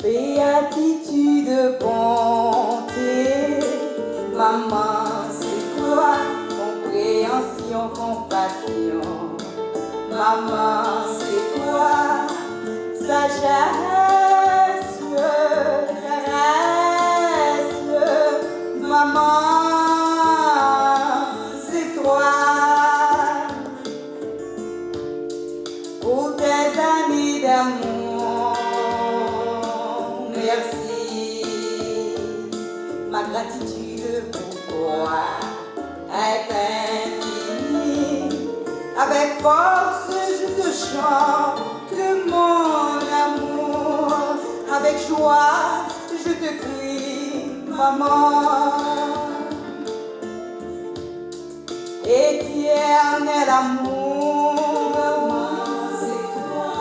Béatitude, bonté, maman, c'est quoi? Compréhension, compassion, maman, c'est quoi? Sagesse, caresse, maman, c'est toi. Pour tes années d'amour, merci. Ma gratitude pour toi est infinie. Avec force, je te chante mon amour. Avec joie, je te crie, maman. Éternel amour, c'est toi.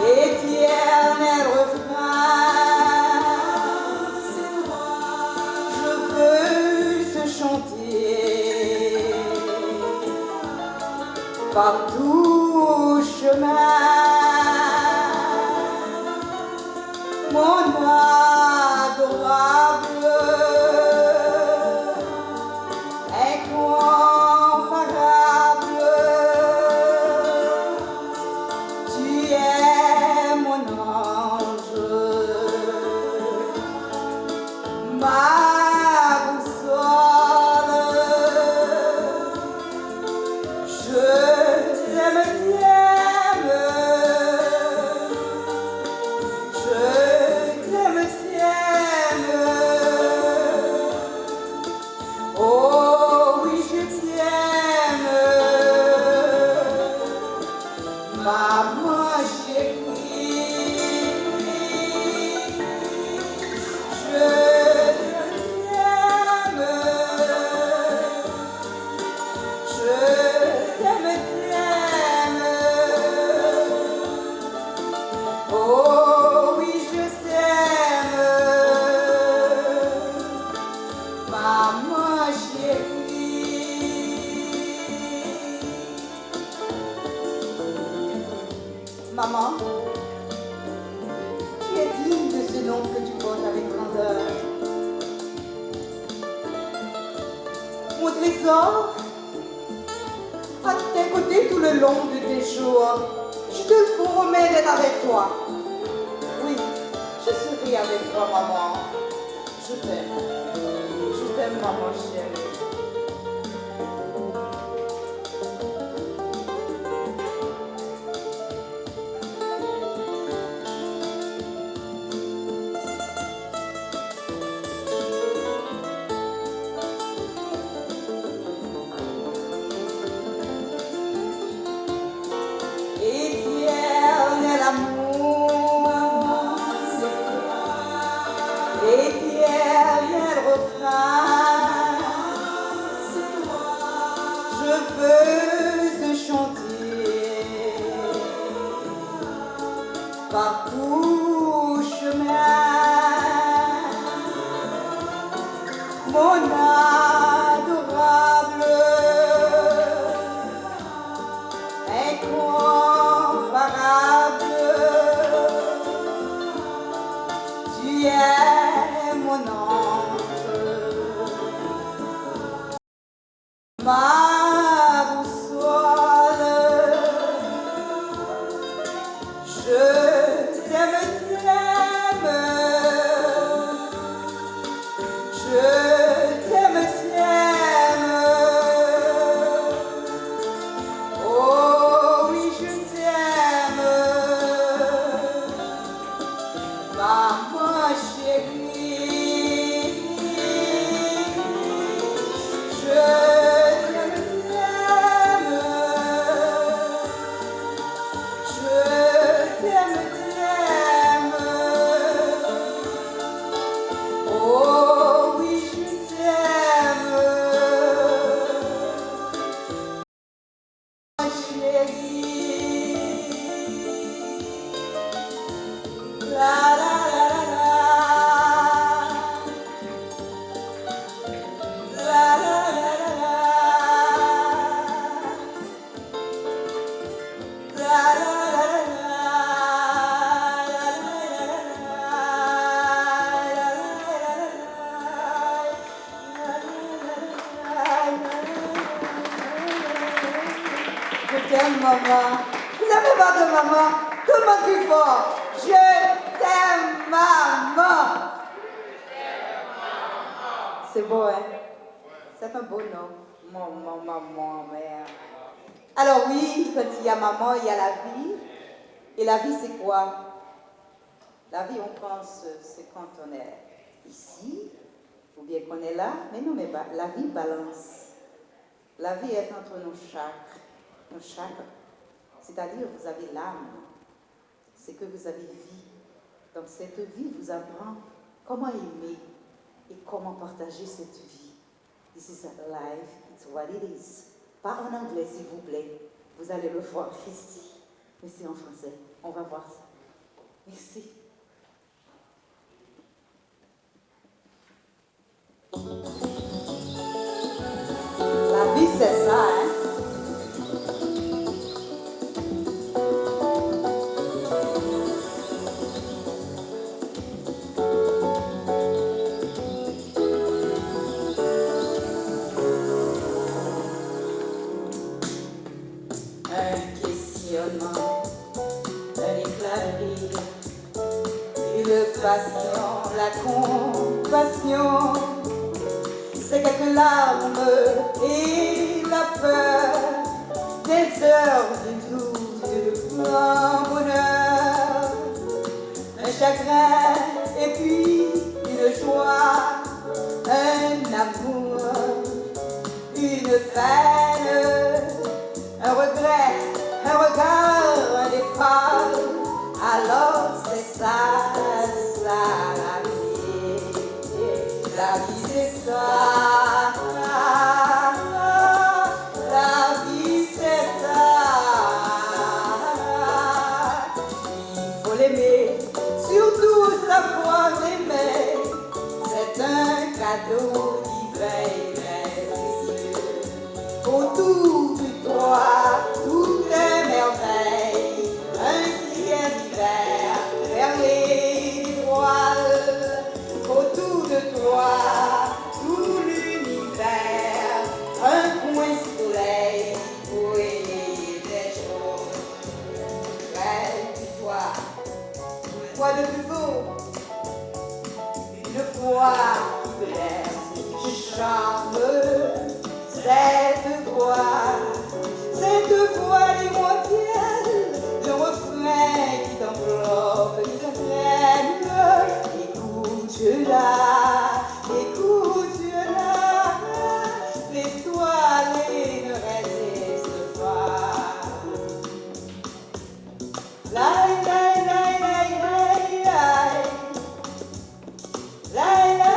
Éternel refrain, c'est toi. Je veux te chanter par tout chemin. Mon adorable, incomparable, tu es mon ange, ma boussole. Je t'aime, oh oui je t'aime, maman chérie, je t'aime, je t'aime, oh oui je t'aime, maman chérie. Maman, tu es digne de ce nom que tu portes avec grandeur. Mon trésor, à tes côtés tout le long de tes jours, je te promets d'être avec toi. Oui, je serai avec toi, maman. Je t'aime. Je t'aime, maman chérie. Éternel amour, c'est toi. Éternel refrain, c'est toi. Je veux te chanter par tout chemin. Mon adorable, incomparable, tu es mon ange, ma boussole. Je t'aime, je t'aime, oh oui je t'aime, maman chérie. Je t'aime, je t'aime, oh oui je t'aime, ma chérie. La la la la la. t'aime, maman. Vous n'avez pas de maman. Tout le monde crie fort. Je t'aime, maman. C'est beau, hein? C'est un beau nom. Maman, maman, mère. Alors oui, quand il y a maman, il y a la vie. Et la vie, c'est quoi? La vie, on pense, c'est quand on est ici, ou bien qu'on est là. Mais non, mais la vie balance. La vie est entre nos chakres. Nos chakres. C'est-à-dire, vous avez l'âme. C'est que vous avez vie. Donc, cette vie vous apprend comment aimer et comment partager cette vie. This is life, it's what it is. Pas en anglais, s'il vous plaît. Vous allez le voir ici. Mais c'est en français. On va voir ça. Merci. La vie, c'est ça, hein? La compassion, c'est quelques larmes et la peur, des heures de doute et de grand bonheur, un chagrin et puis une joie, un amour, une peine, un regret, un regard, un départ. Alors c'est ça. La vie c'est ça, la vie c'est ça, il faut l'aimer, surtout savoir l'aimer, c'est un cadeau divin et précieux, autour de toi, tout est merveille, un ciel d'hiver, vers les étoiles, autour de toi, tout l'univers, un coin soleil pour éveiller des choses. Rêve de toi, quoi de plus beau? Une voix qui blesse, qui charme, cette voix immortelle, le refrain qui t'enveloppe, qui t'entraîne. Écoute-la, écoute-la, l'étoile ne résiste pas. La la la la la la la la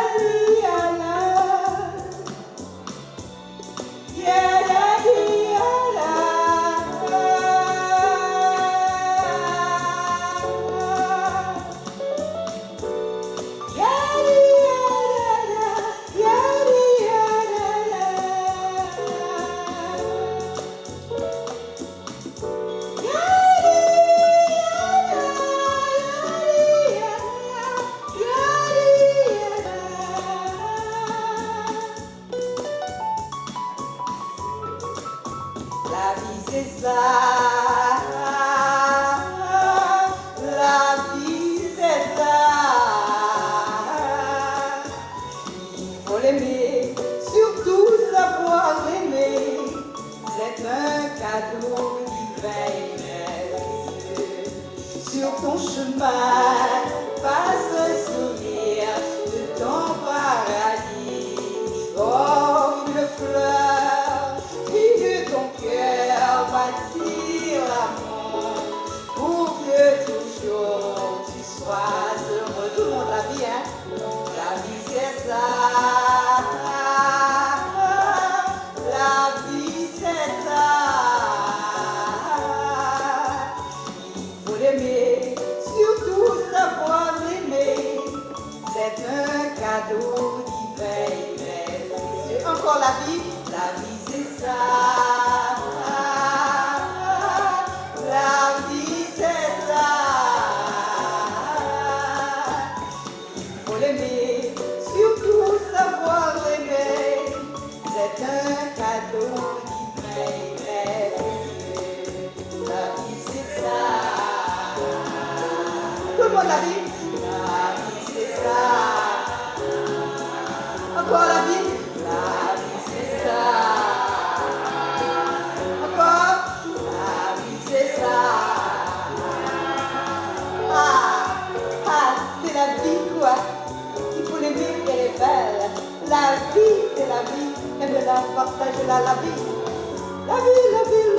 La vie, c'est la vie. Et de la partager la vie. La vie, la vie,